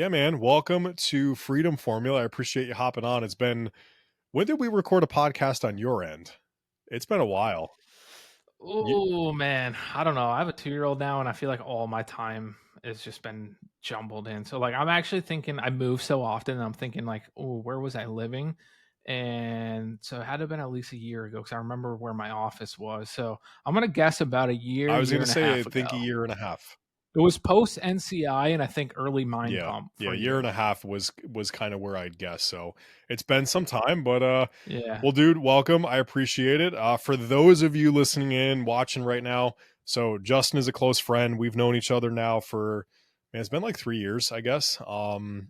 Yeah, man. Welcome to Freedom Formula. I appreciate you hopping on. When did we record a podcast on your end? It's been a while. Ye- Oh man, I don't know. I have a 2-year-old now, and I feel like all my time has just been jumbled in. So, like, I'm actually thinking I move so often, and I'm thinking like, oh, where was I living? And so it had to have been at least a year ago because I remember where my office was. So I'm gonna guess about a I year, was going year to and a say, I half think a ago. year and a half. It was post NCI, and I think early Mind Yeah. Pump Yeah, for year you. and a half was kind of where I'd guess. So it's been some time, but Yeah. well, dude, welcome. I appreciate it. For those of you listening in, watching right now, so Justin is a close friend. We've known each other now for man, it's been like 3 years, I guess. And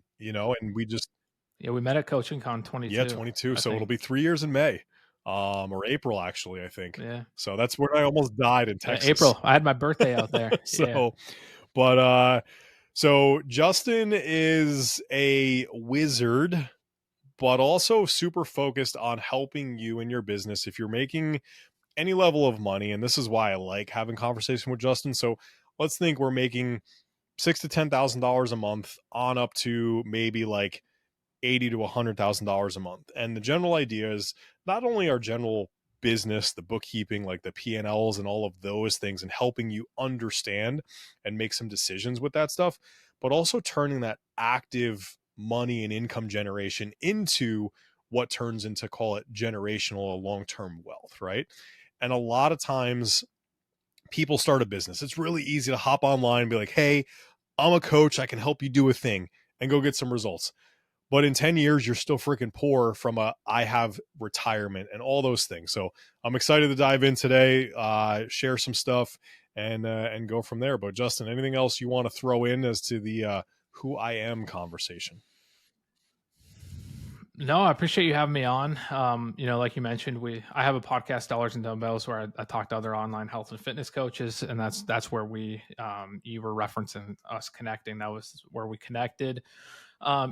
we just Yeah, we met at Coaching Con Yeah, 22, 22. I So it'll think. be 3 years in May, or April, actually, I think. Yeah. So that's when I almost died in Yeah, Texas. April. I had my birthday out there. Yeah. So, but Justin is a wizard, but also super focused on helping you in your business. If you're making any level of money, and this is why I like having conversation with Justin. So let's think we're making six to $10,000 a month on up to maybe like 80 to $100,000 a month. And the general idea is not only our general business, the bookkeeping, like the P&Ls and all of those things, and helping you understand and make some decisions with that stuff, but also turning that active money and income generation into what turns into, call it, generational or long-term wealth, right? And a lot of times people start a business. It's really easy to hop online and be like, hey, I'm a coach. I can help you do a thing and go get some results. But in 10 years, you're still freaking poor from I have retirement and all those things. So I'm excited to dive in today, share some stuff, and go from there. But Justin, anything else you want to throw in as to the who I am conversation? No, I appreciate you having me on. Like you mentioned, I have a podcast, Dollars and Dumbbells, where I talk to other online health and fitness coaches, and that's where you were referencing us connecting. That was where we connected.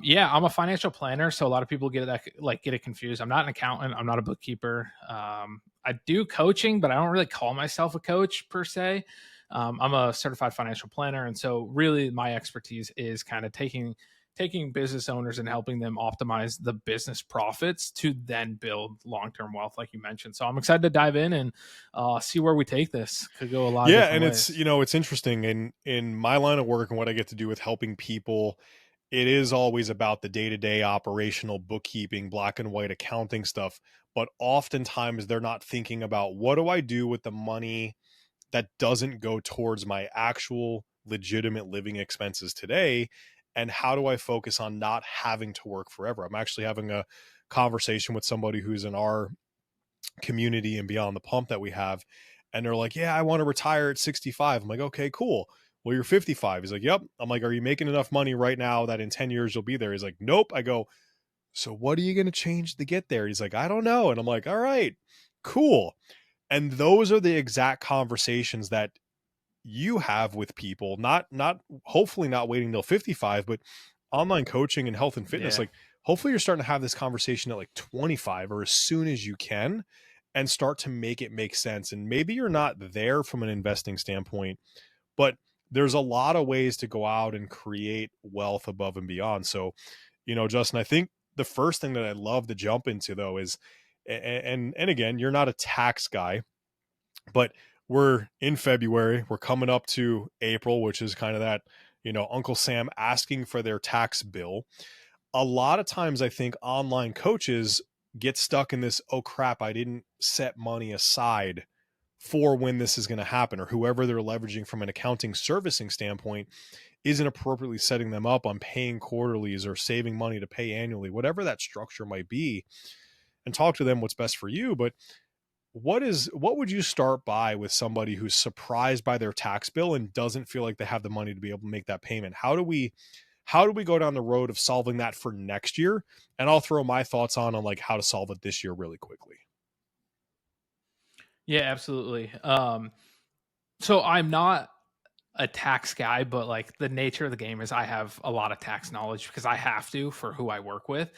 Yeah, I'm a financial planner, so a lot of people get it confused. I'm not an accountant. I'm not a bookkeeper. I do coaching, but I don't really call myself a coach per se. I'm a certified financial planner, and so really my expertise is kind of taking business owners and helping them optimize the business profits to then build long-term wealth, like you mentioned. So I'm excited to dive in and see where we take this. Could go a lot of Yeah, different and it's ways. it's interesting in my line of work and what I get to do with helping people. It is always about the day-to-day operational bookkeeping, black and white accounting stuff, but oftentimes they're not thinking about what do I do with the money that doesn't go towards my actual legitimate living expenses today, and how do I focus on not having to work forever. I'm actually having a conversation with somebody who's in our community and beyond the pump that we have, and they're like, yeah, I want to retire at 65. I'm like, okay, cool. Well, you're 55. He's like, yep. I'm like, are you making enough money right now that in 10 years you'll be there? He's like, nope. I go, so what are you going to change to get there? He's like, I don't know. And I'm like, all right, cool. And those are the exact conversations that you have with people, not hopefully not waiting till 55, but online coaching and health and fitness, Yeah. like hopefully you're starting to have this conversation at like 25 or as soon as you can, and start to make it make sense. And maybe you're not there from an investing standpoint, but there's a lot of ways to go out and create wealth above and beyond. So, Justin, I think the first thing that I'd love to jump into though is, and again, you're not a tax guy, but we're in February. We're coming up to April, which is kind of that, Uncle Sam asking for their tax bill. A lot of times, I think online coaches get stuck in this, oh crap, I didn't set money aside for when this is going to happen, or whoever they're leveraging from an accounting servicing standpoint isn't appropriately setting them up on paying quarterlies or saving money to pay annually, whatever that structure might be, and talk to them what's best for you. But what would you start by with somebody who's surprised by their tax bill and doesn't feel like they have the money to be able to make that payment? How do we go down the road of solving that for next year? And I'll throw my thoughts on like how to solve it this year really quickly. Yeah, absolutely. So I'm not a tax guy, but like the nature of the game is I have a lot of tax knowledge because I have to for who I work with.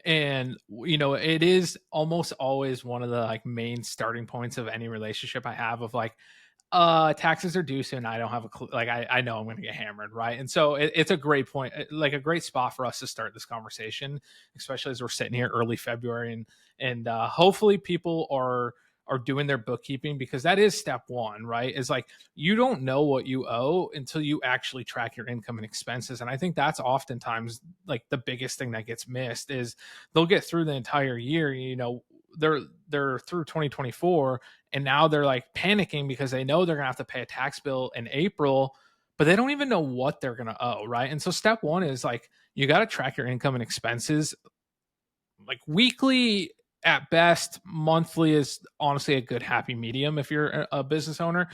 And it is almost always one of the like main starting points of any relationship I have of like Taxes are due soon. I don't have a clue. Like I know I'm going to get hammered, right? And so it's a great point, like a great spot for us to start this conversation, especially as we're sitting here early February, and hopefully people are doing their bookkeeping, because that is step one, right? Is like you don't know what you owe until you actually track your income and expenses, and I think that's oftentimes like the biggest thing that gets missed is they'll get through the entire year, they're through 2024, and now they're like panicking because they know they're gonna have to pay a tax bill in April, but they don't even know what they're gonna owe, right? And so step one is like you got to track your income and expenses, like weekly at best. Monthly is honestly a good happy medium if you're a business owner,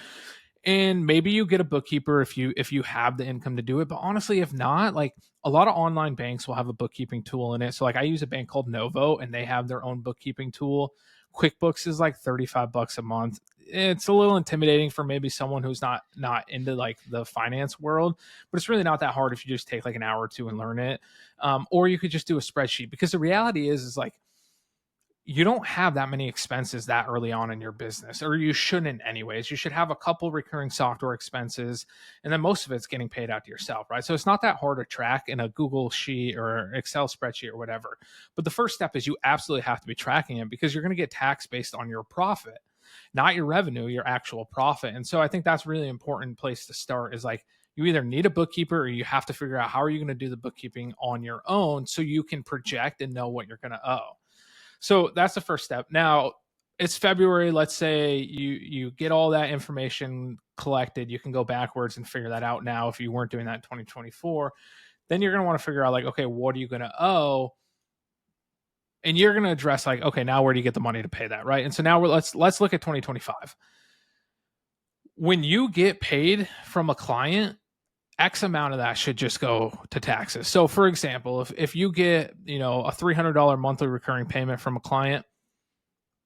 and maybe you get a bookkeeper if you have the income to do it. But honestly, if not, like a lot of online banks will have a bookkeeping tool in it. So like I use a bank called Novo, and they have their own bookkeeping tool. QuickBooks is like $35 a month. It's a little intimidating for maybe someone who's not into like the finance world, but it's really not that hard if you just take like an hour or two and learn it. Or you could just do a spreadsheet, because the reality is like you don't have that many expenses that early on in your business, or you shouldn't anyways. You should have a couple recurring software expenses, and then most of it's getting paid out to yourself, right? So it's not that hard to track in a Google sheet or Excel spreadsheet or whatever. But the first step is you absolutely have to be tracking it, because you're going to get taxed based on your profit, not your revenue, your actual profit. And so I think that's really important place to start, is like you either need a bookkeeper or you have to figure out how are you going to do the bookkeeping on your own so you can project and know what you're going to owe. So that's the first step. Now it's February. Let's say you get all that information collected. You can go backwards and figure that out now if you weren't doing that in 2024. Then you're going to want to figure out like, okay, what are you going to owe? And you're going to address like, okay, now where do you get the money to pay that, right? And so now let's look at 2025. When you get paid from a client, X amount of that should just go to taxes. So for example, if you get, a $300 monthly recurring payment from a client,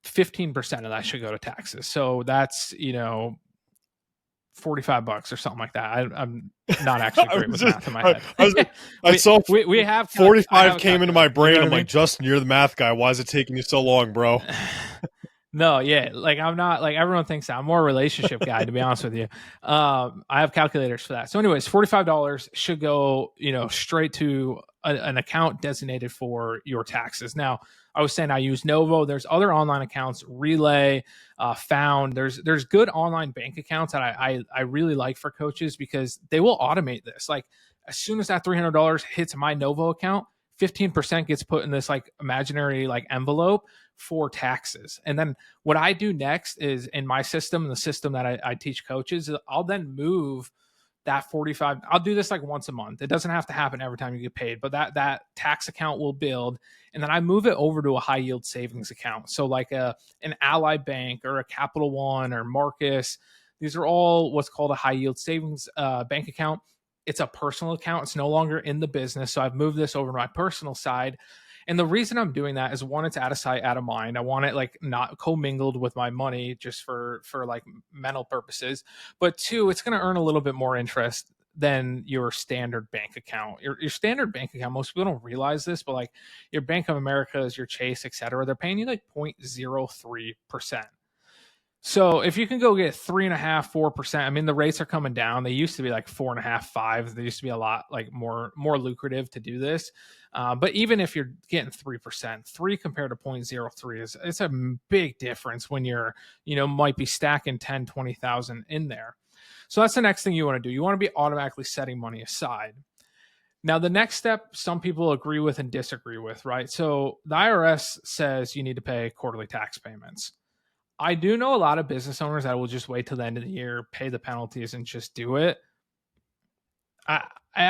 15% of that should go to taxes. So that's, $45 or something like that. I'm not actually I great was with just, math in my I, head. I was, I saw We have I 45 have a came into my calculator. You know brain. what I'm I like, mean? Justin, you're the math guy. Why is it taking you so long, bro? No, yeah, like I'm not like everyone thinks that. I'm more a relationship guy, to be honest with you. I have calculators for that. So, anyways, $45 should go, straight to an account designated for your taxes. Now, I was saying I use Novo. There's other online accounts, Relay, Found. There's good online bank accounts that I really like for coaches, because they will automate this. Like as soon as that $300 hits my Novo account, 15% gets put in this like imaginary like envelope for taxes. And then what I do next is in my system, the system that I teach coaches, I'll then move that 45. I'll do this like once a month. It doesn't have to happen every time you get paid, but that tax account will build. And then I move it over to a high yield savings account. So like an Ally Bank or a Capital One or Marcus. These are all what's called a high yield savings bank account. It's a personal account. It's no longer in the business. So I've moved this over to my personal side. And the reason I'm doing that is one, it's out of sight, out of mind. I want it like not commingled with my money just for like mental purposes. But two, it's going to earn a little bit more interest than your standard bank account. Your standard bank account, most people don't realize this, but like your Bank of America's, your Chase, et cetera, they're paying you like 0.03%. So if you can go get 3.5, 4%, I mean, the rates are coming down. They used to be like 4.5, 5. They used to be a lot like more lucrative to do this. But even if you're getting 3%, 3 compared to 0.03 is it's a big difference when you're, might be stacking 10, 20,000 in there. So that's the next thing you want to do. You want to be automatically setting money aside. Now, the next step, some people agree with and disagree with, right? So the IRS says you need to pay quarterly tax payments. I do know a lot of business owners that will just wait till the end of the year, pay the penalties, and just do it. I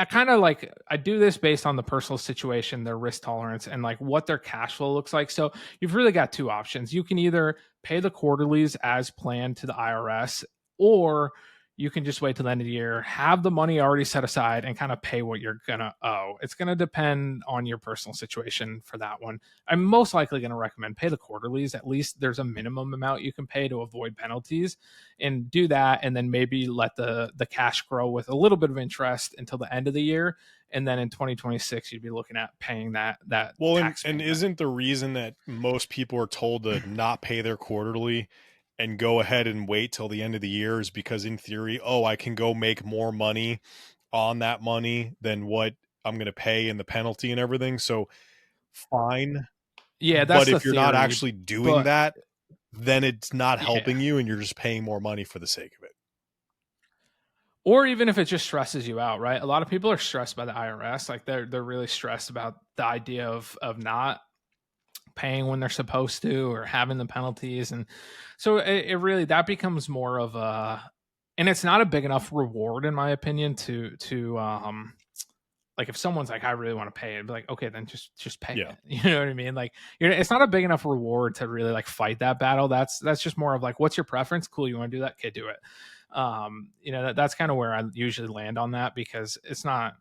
kind of like I do this based on the personal situation, their risk tolerance, and like what their cash flow looks like. So you've really got two options. You can either pay the quarterlies as planned to the IRS, or you can just wait till the end of the year, have the money already set aside, and kind of pay what you're gonna owe. It's gonna depend on your personal situation for that one. I'm most likely gonna recommend pay the quarterlies. At least there's a minimum amount you can pay to avoid penalties, and do that, and then maybe let the cash grow with a little bit of interest until the end of the year. And then in 2026, you'd be looking at paying that Well, tax and payment. isn't the reason that most people are told to not pay their quarterly and go ahead and wait till the end of the year is because in theory, oh, I can go make more money on that money than what I'm going to pay in the penalty and everything. So fine. Yeah, But that's the if you're not theory, actually doing but that, then it's not yeah. helping you and you're just paying more money for the sake of it. Or even if it just stresses you out, right? A lot of people are stressed by the IRS. Like they're really stressed about the idea of not paying when they're supposed to or having the penalties. And so it really that becomes more of a, and it's not a big enough reward in my opinion to like if someone's like, I really want to pay it, be like, okay, then just pay Yeah. it. You know what I mean? Like it's not a big enough reward to really like fight that battle. That's just more of like, what's your preference? Cool, you want to do that? Okay, do it. That's kind of where I usually land on that, because it's not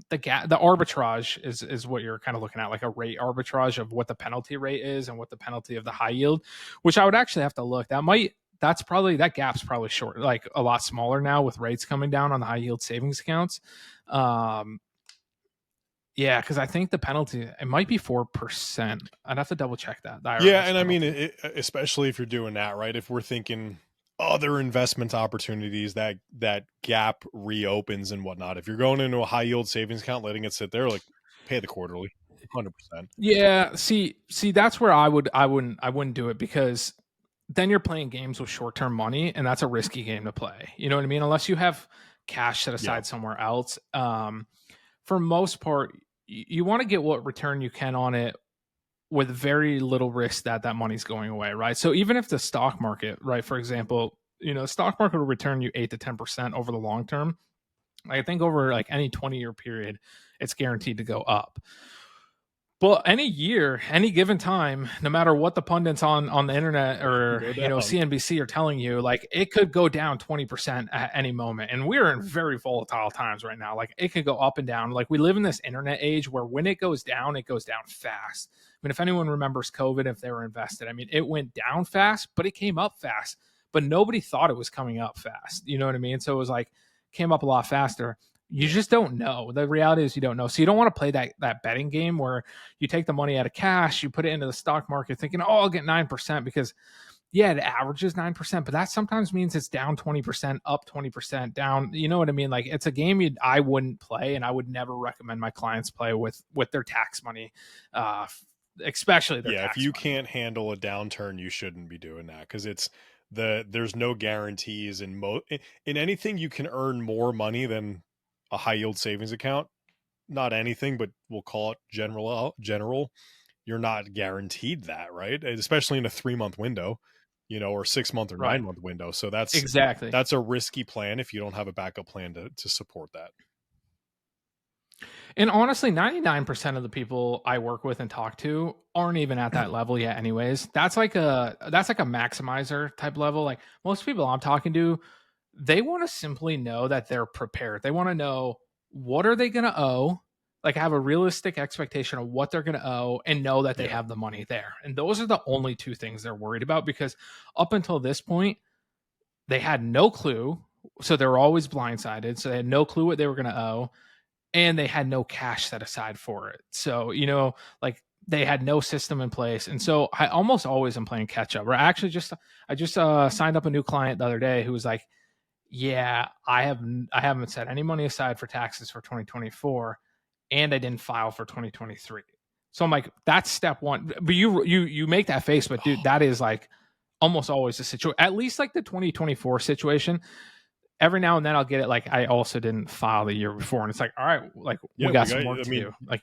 the arbitrage is what you're kind of looking at, like a rate arbitrage of what the penalty rate is and what the penalty of the high yield, which I would actually have to look. That gap's probably short, like a lot smaller now with rates coming down on the high yield savings accounts. Um, yeah, because I think the penalty it might be 4%. I'd have to double check that the Yeah, IRS and I mean, penalty. especially if you're doing that, right? If we're thinking other investment opportunities, that gap reopens and whatnot. If you're going into a high yield savings account, letting it sit there, like pay the quarterly, 100%. Yeah, see, that's where I wouldn't do it, because then you're playing games with short term money, and that's a risky game to play. You know what I mean? Unless you have cash set Yeah, aside somewhere else. For most part, you want to get what return you can on it with very little risk that that money's going away, right? So even if the stock market, right, for example, the stock market will return you 8 to 10% over the long term. I think over like any 20-year period, it's guaranteed to go up. But any year, any given time, no matter what the pundits on the internet can or go down. CNBC are telling you, like it could go down 20% at any moment. And we're in very volatile times right now. Like it could go up and down. Like we live in this internet age where when it goes down fast. I mean, if anyone remembers COVID, if they were invested, I mean, it went down fast, but it came up fast. But nobody thought it was coming up fast. You know what I mean? So it was like came up a lot faster. You Yeah, just don't know. The reality is you don't know. So you don't want to play that betting game where you take the money out of cash, you put it into the stock market thinking, oh, I'll get 9%, because yeah, it averages 9%, but that sometimes means it's down 20%, up 20%, down. You know what I mean? Like it's a game I wouldn't play, and I would never recommend my clients play with their tax money, uh, especially their yeah. If tax you money. can't handle a downturn, you shouldn't be doing that because there's no guarantees in anything. You can earn more money than a high yield savings account. Not anything, but we'll call it general. You're not guaranteed that, right? Especially in a 3-month window, or 6-month or Right. 9-month window. So that's Exactly. that's a risky plan if you don't have a backup plan to support that. And honestly, 99% of the people I work with and talk to aren't even at that level yet anyways. That's like a maximizer type level. Like most people I'm talking to, they want to simply know that they're prepared. They want to know what are they going to owe, like have a realistic expectation of what they're going to owe and know that they Yeah. have the money there. And those are the only two things they're worried about, because up until this point, they had no clue. So they were always blindsided. So they had no clue what they were going to owe, and they had no cash set aside for it. So, like they had no system in place. And so I almost always am playing catch up. Or actually I just signed up a new client the other day who was like, yeah, I haven't set any money aside for taxes for 2024, and I didn't file for 2023. So I'm like, that's step one. But you make that face, but dude, that is like almost always the situation. At least like the 2024 situation, every now and then I'll get it. Like I also didn't file the year before, and it's like, all right, like we Yeah, got we got some work I to mean, do. Like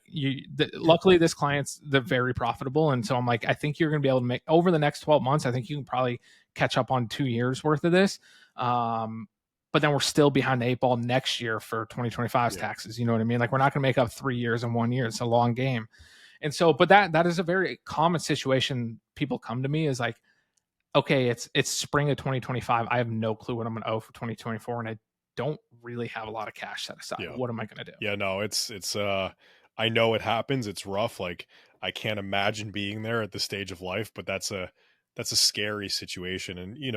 luckily this client's they're very profitable, and so I'm like, I think you're going to be able to make over the next 12 months. I think you can probably catch up on 2 years worth of this. But then we're still behind the eight ball next year for 2025's yeah. taxes. You know what I mean? Like we're not going to make up 3 years in 1 year. It's a long game. And so, but that is a very common situation. People come to me is like, okay, it's spring of 2025. I have no clue what I'm going to owe for 2024, and I don't really have a lot of cash set aside. Yeah. What am I going to do? Yeah, no, it's I know it happens. It's rough. Like I can't imagine being there at this stage of life, but that's a scary situation. And you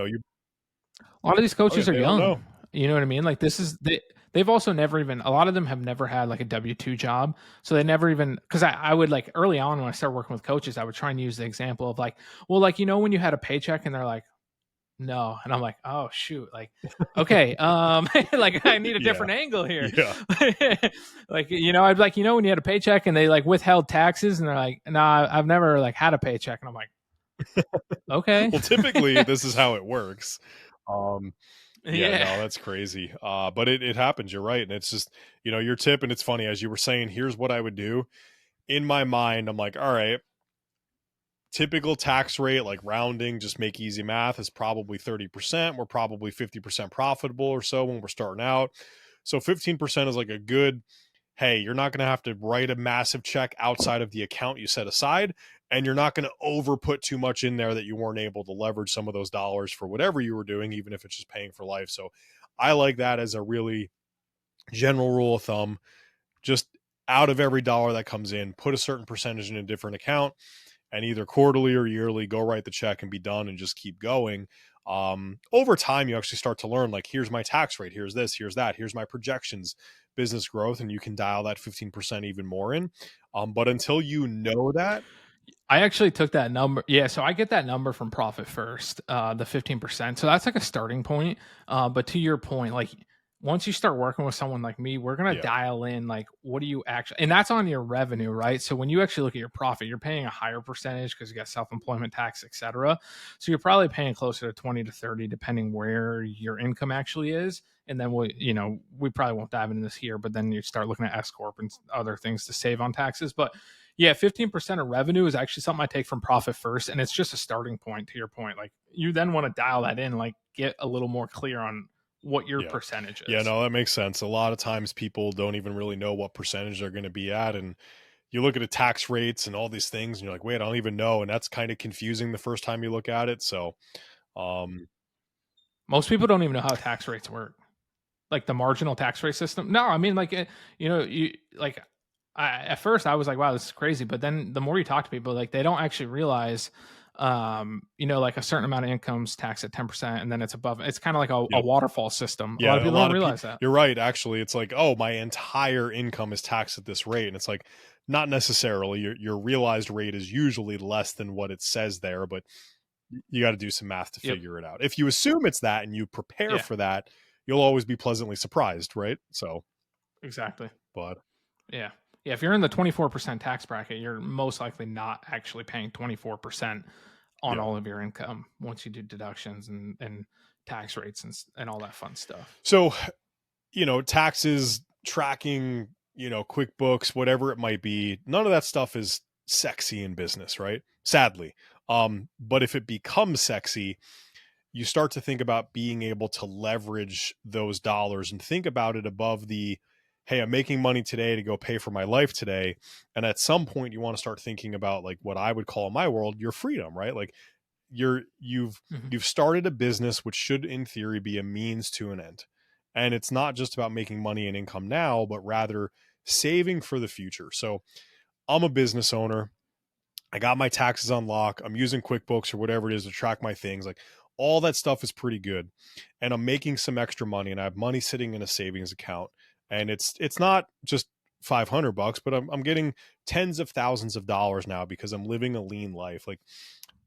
A lot of these oh yeah, coaches are they don't young. know. You know what I mean? Like they've also never even, a lot of them have never had like a W-2 job. So they never even, because I would like early on when I started working with coaches, I would try and use the example of like, well, like, when you had a paycheck and they're like, no. And I'm like, oh shoot, like, okay, like I need a Yeah. different angle here. Yeah. Like, I'd be like, when you had a paycheck and they like withheld taxes and they're like, nah, I've never like had a paycheck. And I'm like, okay. Well, typically this is how it works. Um, yeah, Yeah. no, that's crazy. But it happens. You're right. And it's just, your tip. And it's funny, as you were saying, here's what I would do. In my mind, I'm like, all right, typical tax rate, like rounding, just make easy math, is probably 30%. We're probably 50% profitable or so when we're starting out. So 15% is like a good, hey, you're not going to have to write a massive check outside of the account you set aside. And you're not going to over put too much in there that you weren't able to leverage some of those dollars for whatever you were doing, even if it's just paying for life. So I like that as a really general rule of thumb. Just out of every dollar that comes in, put a certain percentage in a different account, and either quarterly or yearly go write the check and be done and just keep going. Over time, you actually start to learn, like, here's my tax rate, here's this, here's that, here's my projections, business growth, and you can dial that 15% even more in. But until you know that, I actually took that number. Yeah, so I get that number from Profit First, the 15%. So that's like a starting point. But to your point, like once you start working with someone like me, we're gonna yeah, dial in like what do you actually, and that's on your revenue, right? So when you actually look at your profit, you're paying a higher percentage because you got self-employment tax, etc. So you're probably paying closer to 20 to 30, depending where your income actually is. And then we probably won't dive into this here, but then you start looking at S corp and other things to save on taxes. But yeah, 15% of revenue is actually something I take from Profit First. And it's just a starting point to your point. Like you then want to dial that in, like get a little more clear on what your yeah, percentage yeah, is. no, that makes sense. A lot of times people don't even really know what percentage they're going to be at. And you look at the tax rates and all these things, and you're like, wait, I don't even know. And that's kind of confusing the first time you look at it. So, um, Most people don't even know how tax rates work. Like the marginal tax rate system. No, I mean, like, you like, at first I was like, wow, this is crazy. But then the more you talk to people, like they don't actually realize, like a certain amount of income's taxed at 10%, and then it's above. It's kind of like a yep. waterfall system. A lot of Yeah, a people don't lot of people. realize that. You're right. Actually, it's like, oh, my entire income is taxed at this rate, and it's like, not necessarily. Your realized rate is usually less than what it says there, but you got to do some math to Yep. figure it out. If you assume it's that and you prepare Yeah. for that, you'll always be pleasantly surprised, right? So, Exactly. but Yeah. Yeah. If you're in the 24% tax bracket, you're most likely not actually paying 24% on yeah. all of your income once you do deductions and tax rates and all that fun stuff. So, taxes, tracking, QuickBooks, whatever it might be, none of that stuff is sexy in business, right? Sadly. But if it becomes sexy, you start to think about being able to leverage those dollars and think about it above the, hey, I'm making money today to go pay for my life today. And at some point you want to start thinking about, like, what I would call in my world your freedom, right? Like, you've Mhm. you've started a business which should in theory be a means to an end. And it's not just about making money and income now, but rather saving for the future. So I'm a business owner. I got my taxes on lock. I'm using QuickBooks or whatever it is to track my things. Like, all that stuff is pretty good. And I'm making some extra money, and I have money sitting in a savings account. And it's not just $500, but I'm getting tens of thousands of dollars now because I'm living a lean life. Like,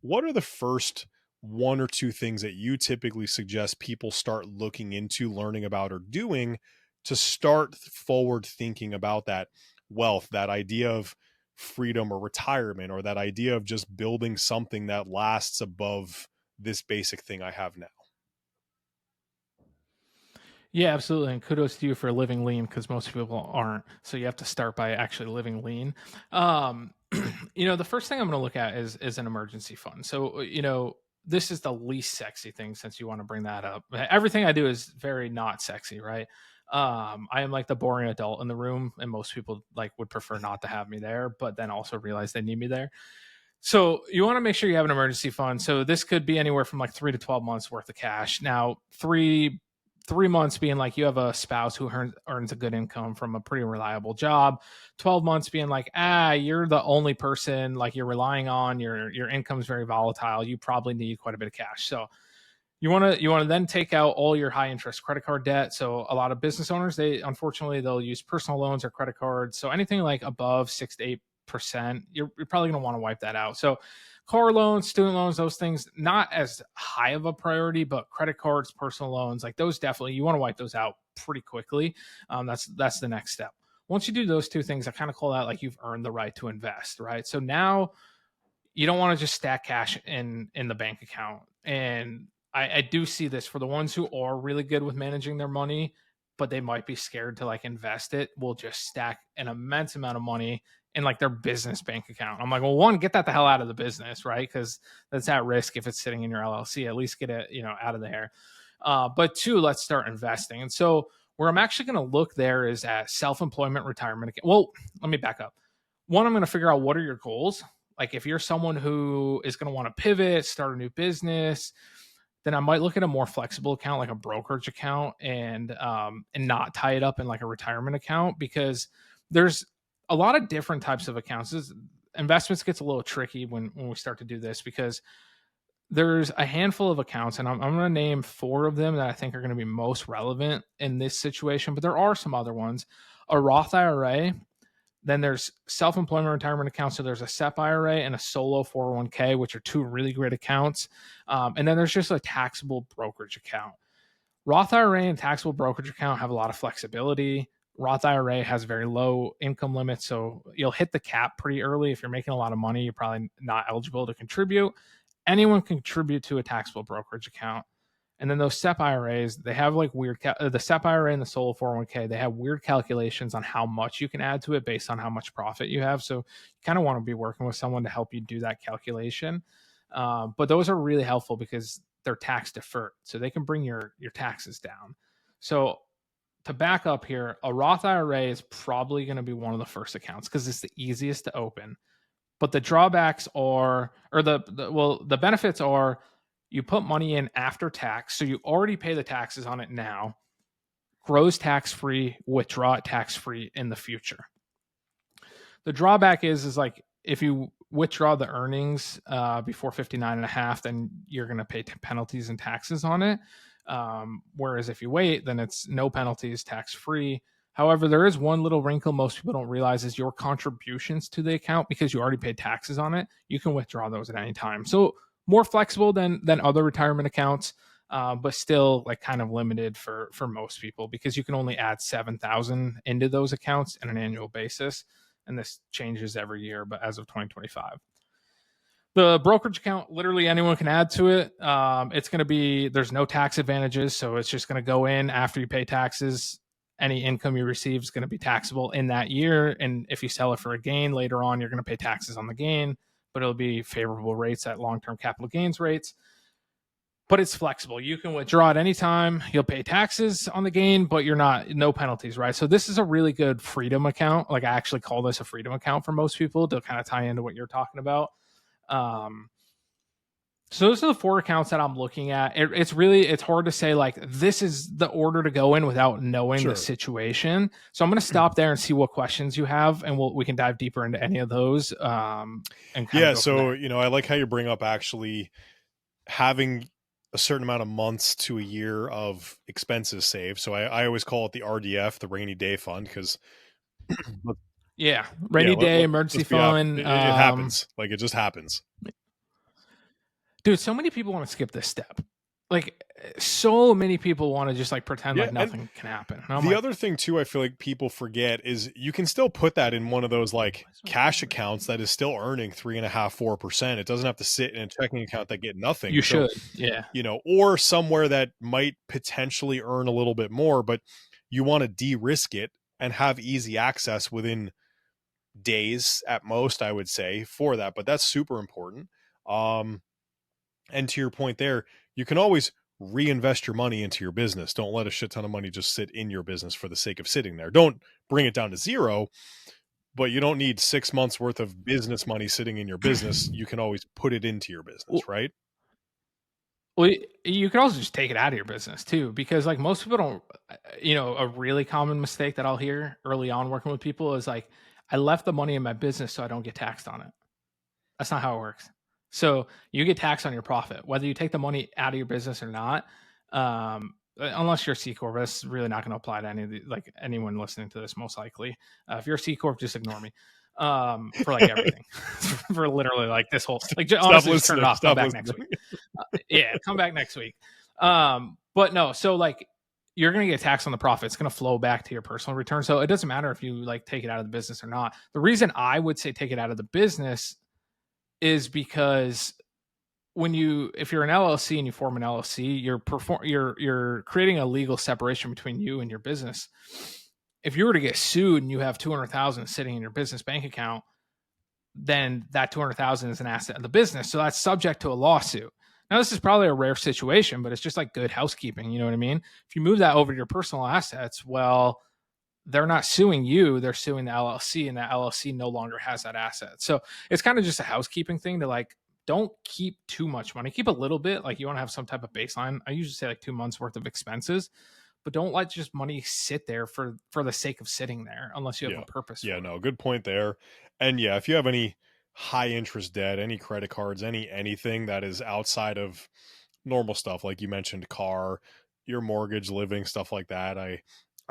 what are the first one or two things that you typically suggest people start looking into, learning about, or doing to start forward thinking about that wealth, that idea of freedom or retirement, or that idea of just building something that lasts above this basic thing I have now? Yeah, absolutely. And kudos to you for living lean because most people aren't. So you have to start by actually living lean. Um, the first thing I'm going to look at is an emergency fund. So, this is the least sexy thing since you want to bring that up. Everything I do is very not sexy, right? I am like the boring adult in the room, and most people like would prefer not to have me there, but then also realize they need me there. So you want to make sure you have an emergency fund. So this could be anywhere from like 3 to 12 months worth of cash. Now, three months being like you have a spouse who earns a good income from a pretty reliable job. 12 months being like, you're the only person like you're relying on. Your income's very volatile. You probably need quite a bit of cash. So you want to then take out all your high interest credit card debt. So a lot of business owners, they'll use personal loans or credit cards. So anything like above 6 to 8%, you're probably going to want to wipe that out. So car loans, student loans, those things, not as high of a priority, but credit cards, personal loans, like those definitely, you want to wipe those out pretty quickly. That's the next step. Once you do those two things, I kind of call that like you've earned the right to invest, right? So now you don't want to just stack cash in the bank account. And I do see this for the ones who are really good with managing their money, but they might be scared to like invest it, will just stack an immense amount of money in like their business bank account. I'm like, well, one, get that the hell out of the business, right? Because that's at risk if it's sitting in your LLC. At least get it, out of there. But two, let's start investing. And so where I'm actually going to look there is at self-employment retirement account. Well, let me back up. One, I'm going to figure out what are your goals. Like if you're someone who is going to want to pivot, start a new business, then I might look at a more flexible account, like a brokerage account, and not tie it up in like a retirement account, because there's a lot of different types of accounts. Investments gets a little tricky when we start to do this, because there's a handful of accounts, and I'm going to name four of them that I think are going to be most relevant in this situation, but there are some other ones. A Roth IRA, then there's self-employment retirement accounts. So there's a SEP IRA and a solo 401k, which are two really great accounts. And then there's just a taxable brokerage account. Roth IRA and taxable brokerage account have a lot of flexibility. Roth IRA has very low income limits, so you'll hit the cap pretty early. If you're making a lot of money, you're probably not eligible to contribute. Anyone can contribute to a taxable brokerage account. And then those SEP IRAs, they have like weird, the SEP IRA and the solo 401k, they have weird calculations on how much you can add to it based on how much profit you have. So you kind of want to be working with someone to help you do that calculation. But those are really helpful because they're tax deferred. So they can bring your taxes down. So to back up here, a Roth IRA is probably going to be one of the first accounts because it's the easiest to open. But the drawbacks are, or the benefits are, you put money in after tax, so you already pay the taxes on it now, grows tax free, withdraw it tax free in the future. The drawback is like if you withdraw the earnings before 59 and a half, then you're going to pay penalties and taxes on it. Whereas if you wait, then it's no penalties, tax free. However, there is one little wrinkle most people don't realize is your contributions to the account, because you already paid taxes on it. You can withdraw those at any time. So more flexible than other retirement accounts, but still like kind of limited for most people, because you can only add 7,000 into those accounts on an annual basis, and this changes every year. But as of 2025. The brokerage account, literally anyone can add to it. It's going to be, there's no tax advantages. So it's just going to go in after you pay taxes. Any income you receive is going to be taxable in that year. And if you sell it for a gain later on, you're going to pay taxes on the gain, but it'll be favorable rates at long-term capital gains rates. But it's flexible. You can withdraw at any time. You'll pay taxes on the gain, but no penalties, right? So this is a really good freedom account. Like I actually call this a freedom account for most people to kind of tie into what you're talking about. So those are the four accounts that I'm looking at. It's hard to say like this is the order to go in without knowing the situation. So I'm going to stop there and see what questions you have, and we can dive deeper into any of those. And yeah. So, I like how you bring up actually having a certain amount of months to a year of expenses saved. So I always call it the RDF, the rainy day fund, because rainy day emergency fund. It happens. Like it just happens. Dude, so many people want to skip this step. Like so many people want to just like pretend like nothing can happen. The other thing too, I feel like people forget is you can still put that in one of those like cash accounts that is still earning 3.5%, 4%. It doesn't have to sit in a checking account that get nothing. You should, or somewhere that might potentially earn a little bit more, but you want to de-risk it and have easy access within days at most, I would say, for that. But that's super important. And to your point there, you can always reinvest your money into your business. Don't let a shit ton of money just sit in your business for the sake of sitting there. Don't bring it down to zero, but you don't need 6 months worth of business money sitting in your business. You can always put it into your business, right? Well, you could also just take it out of your business too, because like most people don't, a really common mistake that I'll hear early on working with people is like, I left the money in my business so I don't get taxed on it. That's not how it works. So you get taxed on your profit, whether you take the money out of your business or not. Unless you're a C Corp, that's really not going to apply to anyone listening to this, most likely. If you're a C Corp, just ignore me. for like everything, for literally like this whole, like Stop honestly, just turn it listening. off. Come Stop back next listening. week. Yeah, come back next week. But no, so like you're going to get taxed on the profit. It's going to flow back to your personal return. So it doesn't matter if you like take it out of the business or not. The reason I would say take it out of the business is because if you're an LLC and you form an LLC, you're creating a legal separation between you and your business. If you were to get sued and you have 200,000 sitting in your business bank account, then that 200,000 is an asset of the business. So that's subject to a lawsuit. Now, this is probably a rare situation, but it's just like good housekeeping. You know what I mean? If you move that over to your personal assets, well, they're not suing you, they're suing the LLC, and the LLC no longer has that asset. So it's kind of just a housekeeping thing to like, don't keep too much money. Keep a little bit. Like you want to have some type of baseline. I usually say like 2 months worth of expenses, but don't let just money sit there for the sake of sitting there unless you have Yeah. a purpose Yeah, for it. no, good point there. And yeah, if you have any high interest debt, any credit cards, anything that is outside of normal stuff, like you mentioned, car, your mortgage, living, stuff like that, I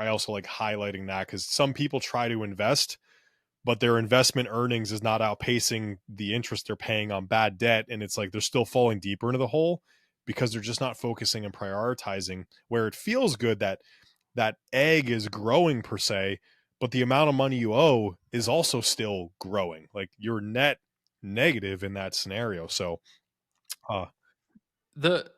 also like highlighting that because some people try to invest, but their investment earnings is not outpacing the interest they're paying on bad debt. And it's like they're still falling deeper into the hole because they're just not focusing and prioritizing where it feels good that that egg is growing per se, but the amount of money you owe is also still growing. Like you're net negative in that scenario. So, uh, The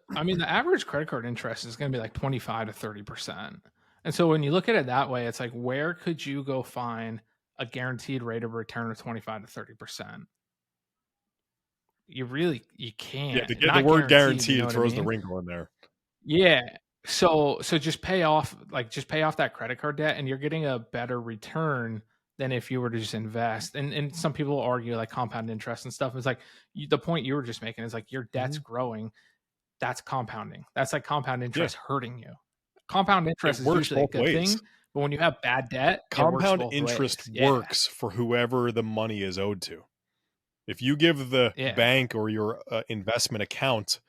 average credit card interest is going to be like 25 to 30%. And so when you look at it that way, it's like, where could you go find a guaranteed rate of return of 25 to 30%? You yeah, can't. the Not word guaranteed, you know guaranteed what I throws the mean? wrinkle in there. Yeah. So just pay off that credit card debt and you're getting a better return than if you were to just invest. And some people argue like compound interest and stuff. It's like the point you were just making is like your debt's Mhm. growing. That's compounding. That's like compound Yeah, interest hurting you. Compound interest it is works usually a both good ways. thing, but when you have bad debt, it works Compound both interest ways. Yeah. works for whoever the money is owed to. If you give the Yeah. bank or your investment account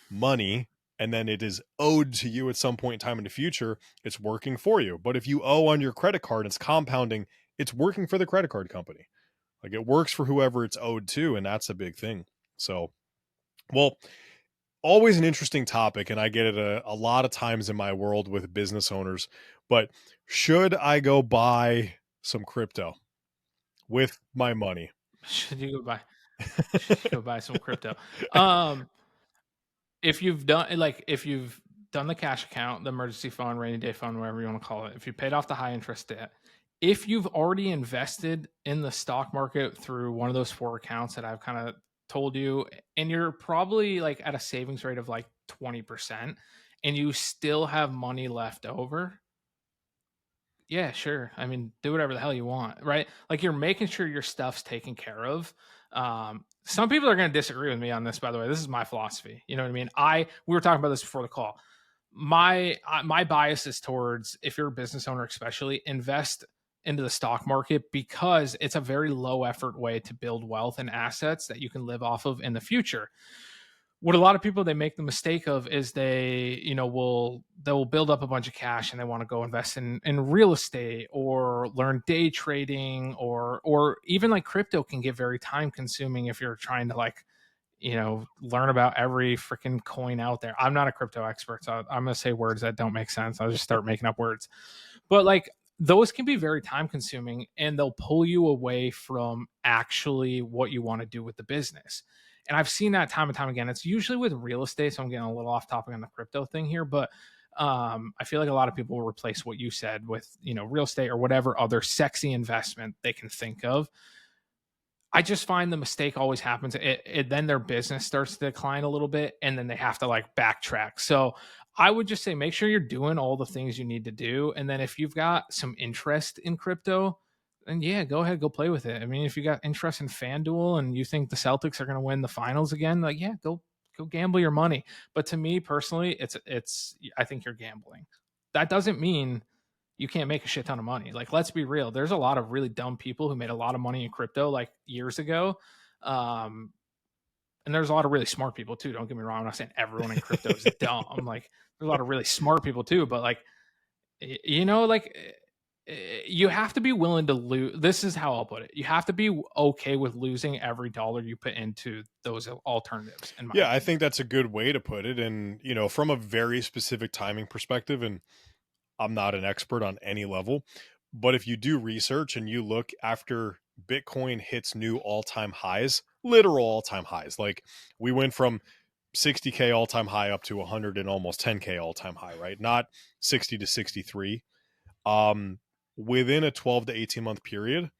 money and then it is owed to you at some point in time in the future, it's working for you. But if you owe on your credit card, it's compounding, it's working for the credit card company. Like it works for whoever it's owed to, and that's a big thing. So, well, always an interesting topic, and I get it a lot of times in my world with business owners. But should I go buy some crypto with my money? Should you go buy should you go buy some crypto? Um if you've done the cash account, the emergency fund, rainy day fund, whatever you want to call it, if you paid off the high interest debt, if you've already invested in the stock market through one of those four accounts that I've kind of told you, and you're probably like at a savings rate of like 20%, and you still have money left over, yeah, sure. I mean, do whatever the hell you want, right? Like you're making sure your stuff's taken care of. Some people are going to disagree with me on this, by the way. This is my philosophy. You know what I mean? We were talking about this before the call. My bias is towards, if you're a business owner, especially, invest into the stock market because it's a very low effort way to build wealth and assets that you can live off of in the future. What a lot of people, they make the mistake of is they'll build up a bunch of cash and they want to go invest in real estate or learn day trading, or even like crypto can get very time consuming if you're trying to like learn about every freaking coin out there. I'm not a crypto expert, so I'm gonna say words that don't make sense. I'll just start making up words. But like those can be very time consuming and they'll pull you away from actually what you want to do with the business. And I've seen that time and time again. It's usually with real estate. So I'm getting a little off topic on the crypto thing here, but I feel like a lot of people will replace what you said with, real estate or whatever other sexy investment they can think of. I just find the mistake always happens. Then their business starts to decline a little bit, and then they have to like backtrack. So I would just say make sure you're doing all the things you need to do, and then if you've got some interest in crypto, then yeah, go ahead, go play with it. I mean, if you got interest in FanDuel and you think the Celtics are going to win the finals again, like yeah, go gamble your money. But to me personally, it's I think you're gambling. That doesn't mean you can't make a shit ton of money. Like, let's be real. There's a lot of really dumb people who made a lot of money in crypto like years ago. Um, and there's a lot of really smart people too. Don't get me wrong. I'm not saying everyone in crypto is dumb. Like, there's a lot of really smart people too. But like, like you have to be willing to lose. This is how I'll put it. You have to be okay with losing every dollar you put into those alternatives, in my Yeah, I opinion. think that's a good way to put it. And, from a very specific timing perspective, and I'm not an expert on any level, but if you do research and you look after Bitcoin hits new all time highs, literal all time highs, like we went from 60K all time high up to 100 and almost 10K all time high, right? Not 60 to 63. Um, Within a 12 to 18-month period,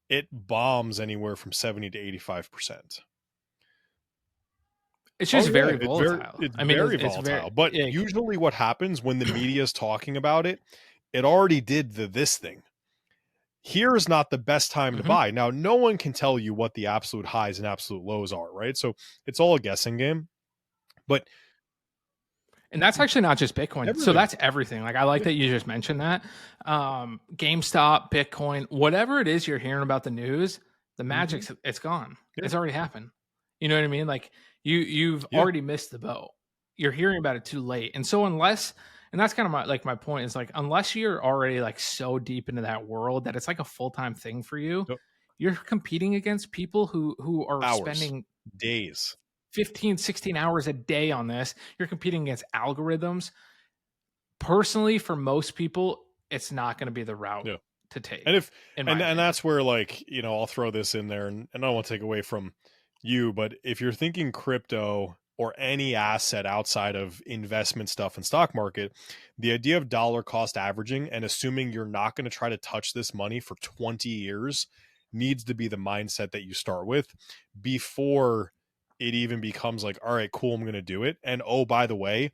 it bombs anywhere from 70 to 85%. It's Oh just yeah, very volatile. it's I mean, very it's very volatile. But like, usually what happens when the media is talking about it, it already did this thing. Here is not the best time to mhm. buy. Now, no one can tell you what the absolute highs and absolute lows are, right? So it's all a guessing game. But And that's actually not just Bitcoin. So everything. that's everything. Like, I like Yeah. that you just mentioned that. GameStop, Bitcoin, whatever it is you're hearing about the news, the Mhm. magic's it's gone. Yeah. It's already happened. You know what I mean? Like, you've Yeah. already missed the boat. You're hearing about it too late. And so unless, and that's kind of my point is like, unless you're already like so deep into that world that it's like a full-time thing for you, Yep. you're competing against people who are Hours, spending days. 15, 16 hours a day on this. You're competing against algorithms. Personally, for most people, it's not going to be the route Yeah. to And take, if in my and opinion. that's where, like, I'll throw this in there, and I don't want to take away from you, but if you're thinking crypto or any asset outside of investment stuff and stock market, the idea of dollar cost averaging and assuming you're not going to try to touch this money for 20 years needs to be the mindset that you start with before it even becomes like, all right, cool, I'm going to do it. And oh, by the way,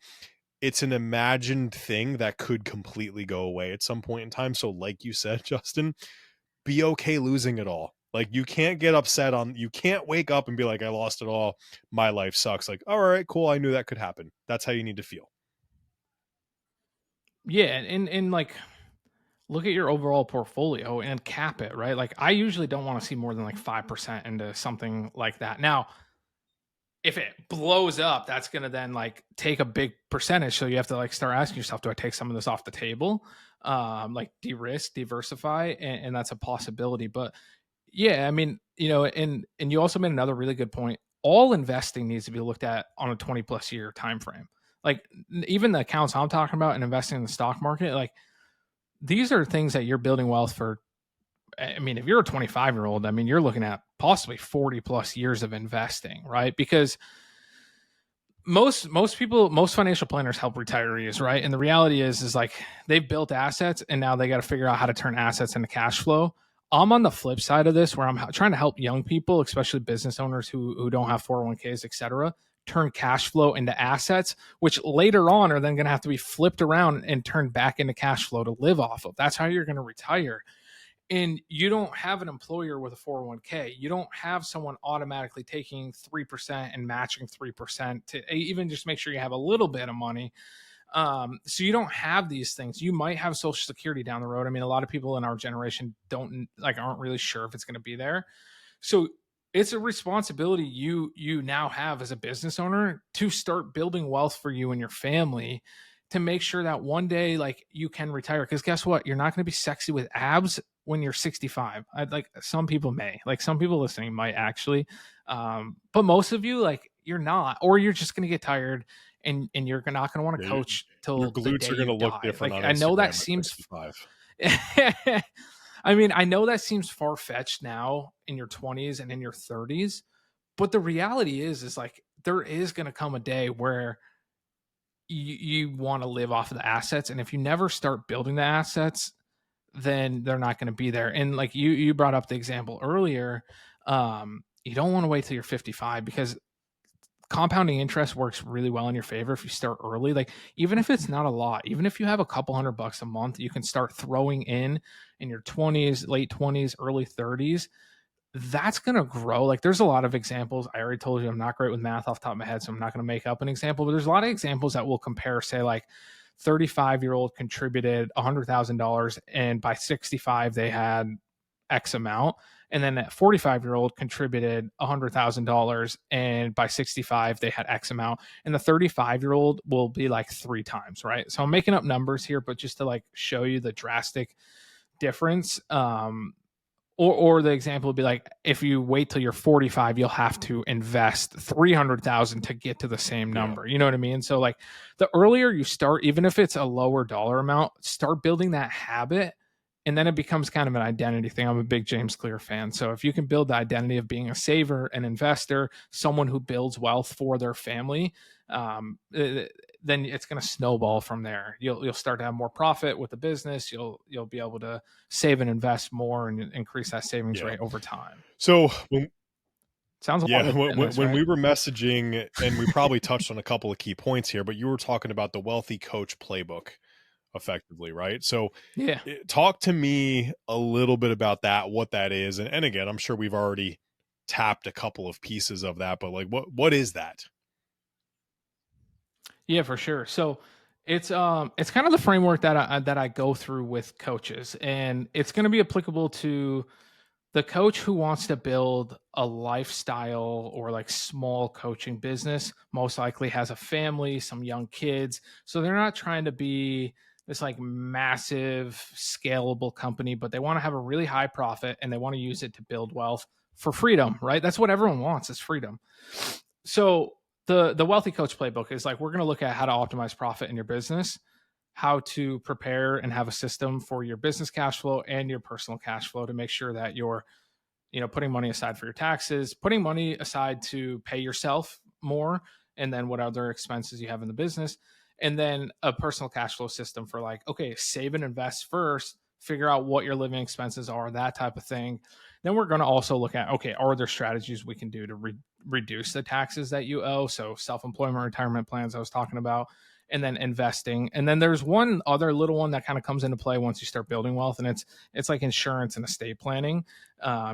it's an imagined thing that could completely go away at some point in time. So, like you said, Justin, be okay losing it all. Like, you can't get upset you can't wake up and be like, I lost it all. My life sucks. Like, all right, cool. I knew that could happen. That's how you need to feel. Yeah, and like, look at your overall portfolio and cap it, right? Like, I usually don't want to see more than like 5% into something like that. Now, if it blows up, that's going to then like take a big percentage. So you have to like start asking yourself, do I take some of this off the table? Like de-risk, diversify, and that's a possibility. But yeah, I mean, and you also made another really good point. All investing needs to be looked at on a 20 plus year time frame. Like, even the accounts I'm talking about and investing in the stock market, like, these are things that you're building wealth for. I mean, if you're a 25-year-old, I mean, you're looking at possibly 40 plus years of investing, right? Because most people, most financial planners help retirees, right? And the reality is like, they've built assets and now they got to figure out how to turn assets into cash flow. I'm on the flip side of this, where I'm trying to help young people, especially business owners who don't have 401ks, et cetera, turn cash flow into assets, which later on are then going to have to be flipped around and turned back into cash flow to live off of. That's how you're going to retire. And you don't have an employer with a 401k. You don't have someone automatically taking 3% and matching 3% to even just make sure you have a little bit of money. So you don't have these things. You might have Social Security down the road. I mean, a lot of people in our generation aren't really sure if it's going to be there. So it's a responsibility you now have as a business owner to start building wealth for you and your family, to make sure that one day like you can retire. Because guess what? You're not going to be sexy with abs when you're 65. Like, some people may, like, some people listening might actually, but most of you, like, you're not, or you're just going to get tired, and you're not going to want Yeah, to coach your till the glutes day are going you to look die. different Like, on I know that Instagram at seems 65. I mean, I know that seems far fetched now in your 20s and in your 30s, but the reality is like, there is going to come a day where you want to live off of the assets. And if you never start building the assets, then they're not going to be there. And like, you brought up the example earlier, you don't want to wait till you're 55, because compounding interest works really well in your favor if you start early. Like, even if it's not a lot, even if you have a couple $100 a month, you can start throwing in your 20s, late 20s, early 30s. That's going to grow. Like, there's a lot of examples. I already told you I'm not great with math off the top of my head, so I'm not going to make up an example, but there's a lot of examples that will compare, say, like, 35-year-old contributed $100,000 and by 65 they had X amount. And then that 45-year-old contributed $100,000 and by 65 they had X amount. And the 35-year-old will be like 3 times, right? So I'm making up numbers here, but just to like show you the drastic difference. Or the example would be like, if you wait till you're 45, you'll have to invest 300,000 to get to the same Yeah. number. You know what I mean? So like the earlier you start, even if it's a lower dollar amount, start building that habit. And then it becomes kind of an identity thing. I'm a big James Clear fan. So if you can build the identity of being a saver, an investor, someone who builds wealth for their family, then it's going to snowball from there. You'll start to have more profit with the business. You'll be able to save and invest more and increase that savings Yeah. rate over time. So when Sounds a lot Yeah, like fitness, when right? we were messaging, and we probably touched on a couple of key points here, but you were talking about the wealthy coach playbook effectively, right? So Yeah. talk to me a little bit about that, what that is. And again, I'm sure we've already tapped a couple of pieces of that, but like what is that? Yeah, for sure. So it's kind of the framework that I go through with coaches, and it's going to be applicable to the coach who wants to build a lifestyle or like small coaching business. Most likely has a family, some young kids, so they're not trying to be this like massive scalable company, but they want to have a really high profit and they want to use it to build wealth for freedom, right? That's what everyone wants, is freedom. So the wealthy coach playbook is like, we're going to look at how to optimize profit in your business, how to prepare and have a system for your business cash flow and your personal cash flow to make sure that you're, putting money aside for your taxes, putting money aside to pay yourself more, and then what other expenses you have in the business, and then a personal cash flow system for like, okay, save and invest first, figure out what your living expenses are, that type of thing. Then we're going to also look at, okay, are there strategies we can do to reduce the taxes that you owe? So self-employment, retirement plans I was talking about, and then investing. And then there's one other little one that kind of comes into play once you start building wealth, and it's like insurance and estate planning.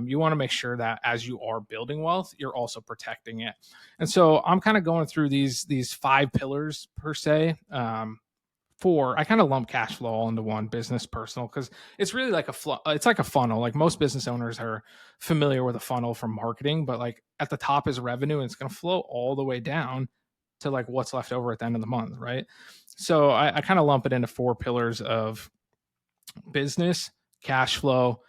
You want to make sure that as you are building wealth, you're also protecting it. And so I'm kind of going through these 5 pillars per se. Four, I kind of lump cash flow all into one: business, personal, because it's really like it's like a funnel. Like most business owners are familiar with a funnel from marketing, but like at the top is revenue, and it's going to flow all the way down to like what's left over at the end of the month, right? So I kind of lump it into 4 pillars of business, cash flow,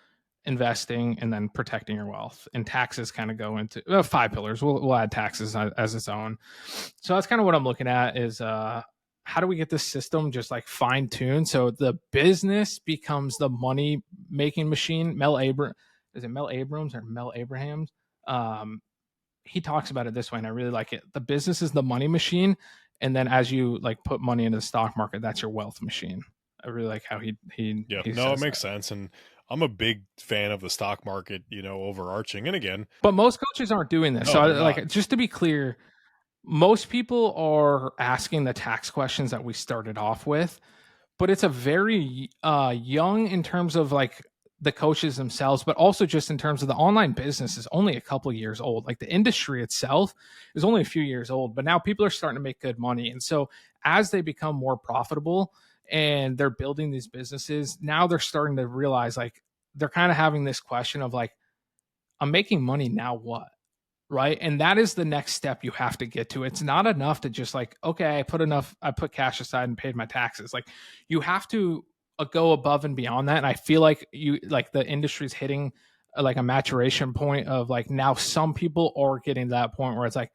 investing, and then protecting your wealth. And taxes kind of go into 5 pillars. We'll add taxes as its own. So that's kind of what I'm looking at is how do we get this system just like fine tuned so the business becomes the money making machine. Is it Mel Abrams or Mel Abrahams? Um, he talks about it this way, and I really like it. The business is the money machine, and then as you like put money into the stock market, that's your wealth machine. I really like how Yeah, he no, it says makes that. sense. And I'm a big fan of the stock market, overarching. And again, But most coaches aren't doing this. So no, they're not. like, just to be clear, most people are asking the tax questions that we started off with, but it's a very young in terms of like the coaches themselves, but also just in terms of the online business is only a couple years old. Like the industry itself is only a few years old, but now people are starting to make good money. And so as they become more profitable and they're building these businesses, now they're starting to realize like they're kind of having this question of like, I'm making money, now what? Right. And that is the next step you have to get to. It's not enough to just like, okay, I put cash aside and paid my taxes. Like you have to go above and beyond that. And I feel like the industry's hitting like a maturation point of like, now some people are getting to that point where it's like,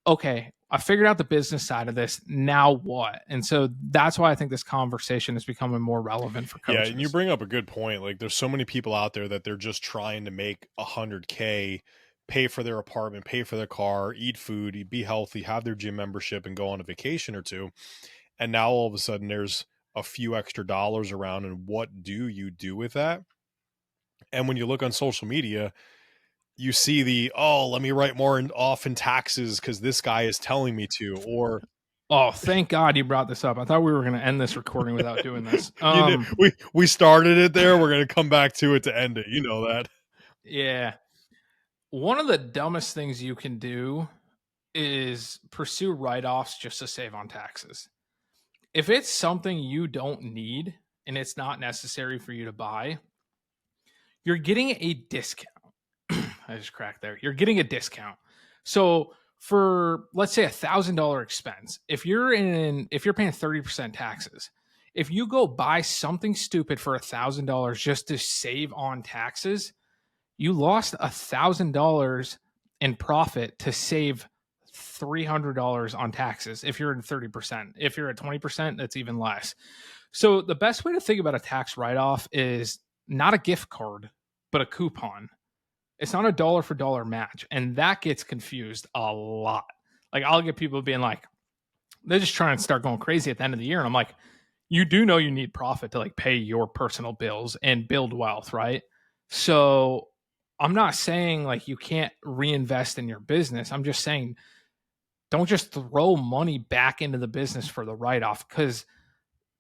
okay, I figured out the business side of this. Now what? And so that's why I think this conversation is becoming more relevant for Yeah, and you coaches. bring up a good point. Like there's so many people out there that they're just trying to make 100K, pay for their apartment, pay for their car, eat food, be healthy, have their gym membership, and go on a vacation or two. And now all of a sudden there's a few extra dollars around, and what do you do with that? And when you look on social media, you see let me write more off in taxes because this guy is telling me to, or Oh, thank God you brought this up. I thought we were going to end this recording without doing this. we started it there. We're gonna come back to it to end it. You know that. Yeah. One of the dumbest things you can do is pursue write offs just to save on taxes. If it's something you don't need and it's not necessary for you to buy, you're getting a discount. I just cracked there. You're getting a discount. So for let's say $1,000 expense, if you're paying 30% taxes, If you go buy something stupid for $1,000 just to save on taxes, you lost $1,000 in profit to save $300 on taxes if you're at 30%. If you're at 20%, that's even less. So the best way to think about a tax write-off is not a gift card, but a coupon. It's not a dollar for dollar match. And that gets confused a lot. Like I'll get people being like, they're just trying to start going crazy at the end of the year. And I'm like, you do know you need profit to like pay your personal bills and build wealth, right? So I'm not saying like you can't reinvest in your business. I'm just saying don't just throw money back into the business for the write off because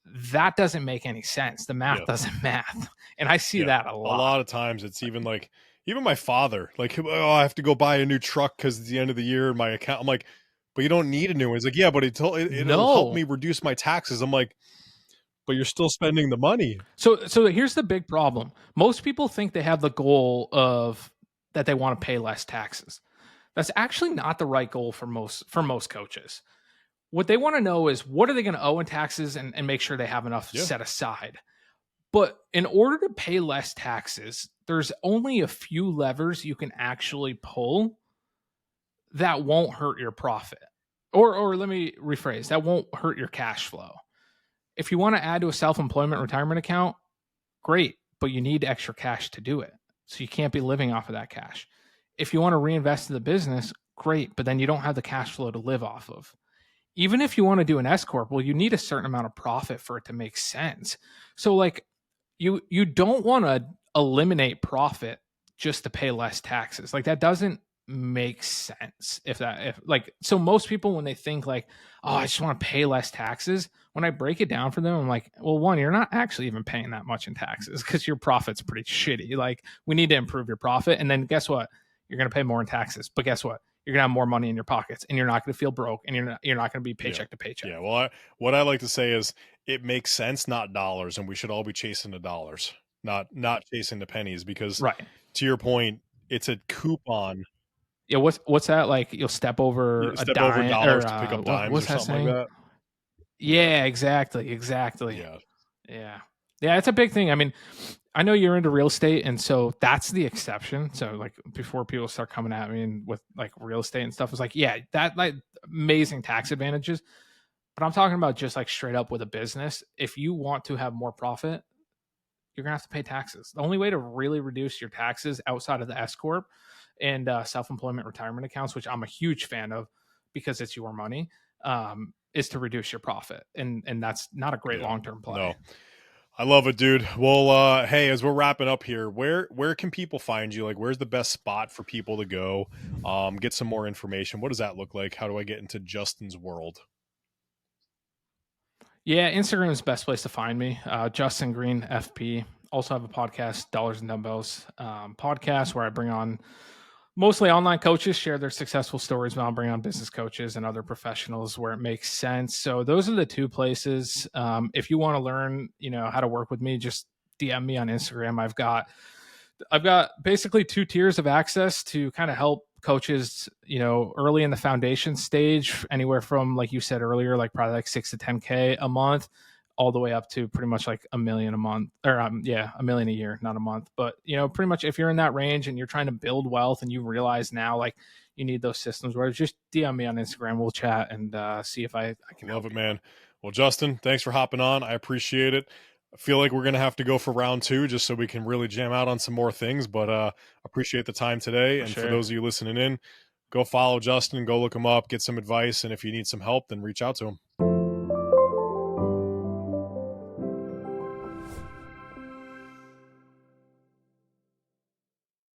that doesn't make any sense. The math Yeah. doesn't math. And I see Yeah. that a A lot. lot of times it's even like, even my father, like, oh, I have to go buy a new truck because it's the end of the year in my account. I'm like, but you don't need a new one. He's like, yeah, but it'll help No. me reduce my taxes. I'm like, but you're still spending the money. So here's the big problem. Most people think they have the goal of that they want to pay less taxes. That's actually not the right goal for most coaches. What they want to know is what are they going to owe in taxes and make sure they have enough Yeah. set aside. But in order to pay less taxes, there's only a few levers you can actually pull that won't hurt your profit. Or let me rephrase, that won't hurt your cash flow. If you want to add to a self-employment retirement account, great, but you need extra cash to do it. So you can't be living off of that cash. If you want to reinvest in the business, great, but then you don't have the cash flow to live off of. Even if you want to do an S corp, well, you need a certain amount of profit for it to make sense. So like you don't want to eliminate profit just to pay less taxes. Like that doesn't make sense. If like so most people when they think like, oh, I just want to pay less taxes, when I break it down for them, I'm like, well, one, you're not actually even paying that much in taxes because your profit's pretty shitty. Like we need to improve your profit. And then guess what? You're gonna pay more in taxes. But guess what? You're gonna have more money in your pockets and you're not gonna feel broke and you're not gonna be Yeah. paycheck to paycheck. Yeah. Well, what I like to say is it makes sense, not dollars, and we should all be chasing the dollars, not chasing the pennies, because Right. to your point, it's a coupon. Yeah, what's that like? You'll step over You a step over dime or dollars to pick up dimes or what's that something like saying? that. Yeah. Yeah, exactly. Yeah. Yeah, yeah, it's a big thing. I mean, I know you're into real estate, and so that's the exception. So like before people start coming at me and with like real estate and stuff, it's like yeah, that like amazing tax advantages. But I'm talking about just like straight up with a business. If you want to have more profit, you're gonna have to pay taxes. The only way to really reduce your taxes outside of the S corp and self-employment retirement accounts, which I'm a huge fan of because it's your money, is to reduce your profit, and that's not a great Yeah. long-term play. No. I love it, dude. Well, hey, as we're wrapping up here, where can people find you? Like, where's the best spot for people to go? Get some more information. What does that look like? How do I get into Justin's world? Yeah, Instagram is the best place to find me. Justin Green FP. Also have a podcast, Dollars and Dumbbells podcast, where I bring on mostly online coaches, share their successful stories, but I'll bring on business coaches and other professionals where it makes sense. So those are the two places. If you want to learn, how to work with me, just DM me on Instagram. I've got basically two tiers of access to kind of help coaches, early in the foundation stage, anywhere from, like you said earlier, like probably like 6 to 10K a month, all the way up to pretty much like a million a month or a million a year, not a month. But, pretty much if you're in that range and you're trying to build wealth and you realize now, like you need those systems, where just DM me on Instagram, we'll chat and see if I can Love help it, you. man. Well, Justin, thanks for hopping on. I appreciate it. I feel like we're gonna have to go for round two just so we can really jam out on some more things. But appreciate the time today. For And for sure. those of you listening in, go follow Justin, go look him up, get some advice, and if you need some help, then reach out to him.